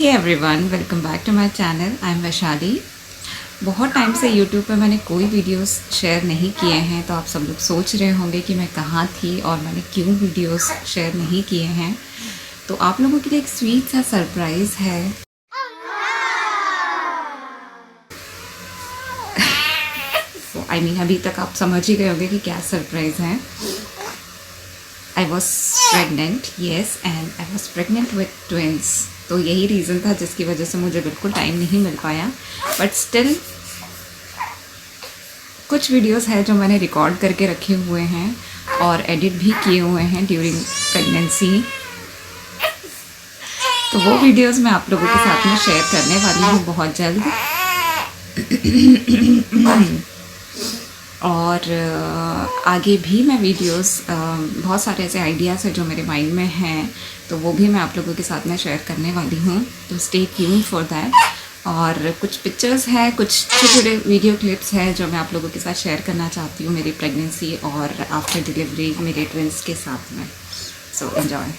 Hey everyone, welcome back to my channel. I am Vaishali. बहुत time से YouTube पे मैंने कोई वीडियोस शेयर नहीं किए हैं, तो आप सब लोग सोच रहे होंगे कि मैं कहाँ थी और मैंने क्यों वीडियोस शेयर नहीं किए हैं। तो आप लोगों के लिए एक स्वीट सा सरप्राइज़ है। आई मीन अभी तक आप समझ ही गए होंगे कि क्या सरप्राइज़ है। I was pregnant, yes, and I was pregnant with twins. तो यही रीज़न था जिसकी वजह से मुझे बिल्कुल टाइम नहीं मिल पाया। बट स्टिल कुछ वीडियोस है जो मैंने रिकॉर्ड करके रखे हुए हैं और एडिट भी किए हुए हैं ड्यूरिंग प्रेगनेंसी। तो वो वीडियोस मैं आप लोगों के साथ में शेयर करने वाली हूँ बहुत जल्द। और आगे भी मैं वीडियोस, बहुत सारे ऐसे आइडियाज़ हैं जो मेरे माइंड में हैं, तो वो भी मैं आप लोगों के साथ में शेयर करने वाली हूँ। तो स्टे ट्यून्ड फॉर दैट। और कुछ पिक्चर्स हैं, कुछ छोटे छोटे वीडियो क्लिप्स हैं जो मैं आप लोगों के साथ शेयर करना चाहती हूँ मेरी प्रेगनेंसी और आफ्टर डिलीवरी मेरे ट्विंस के साथ में। So enjoy.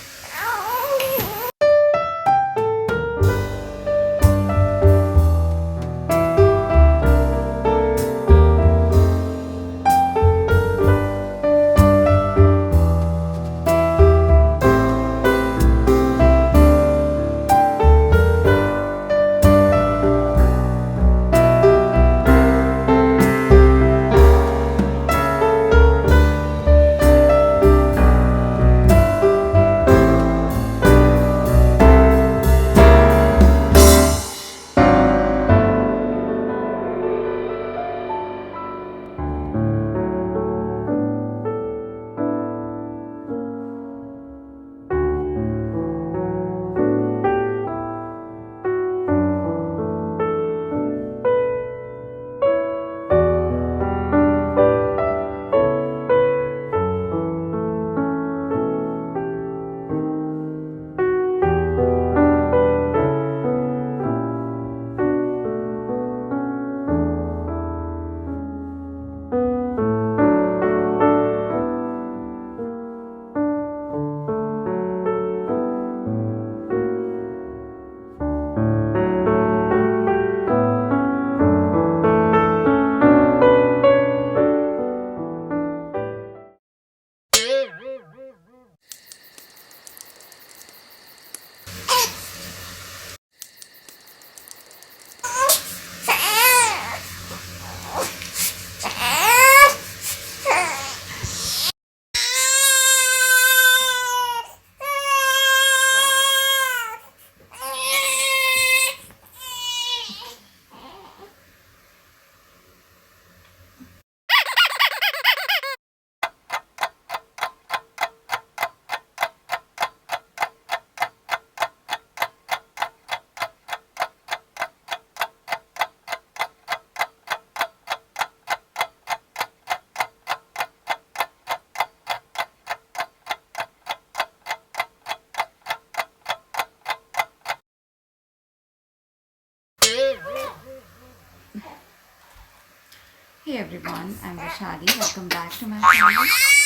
Hey everyone, I'm Vishali. Welcome back to my channel.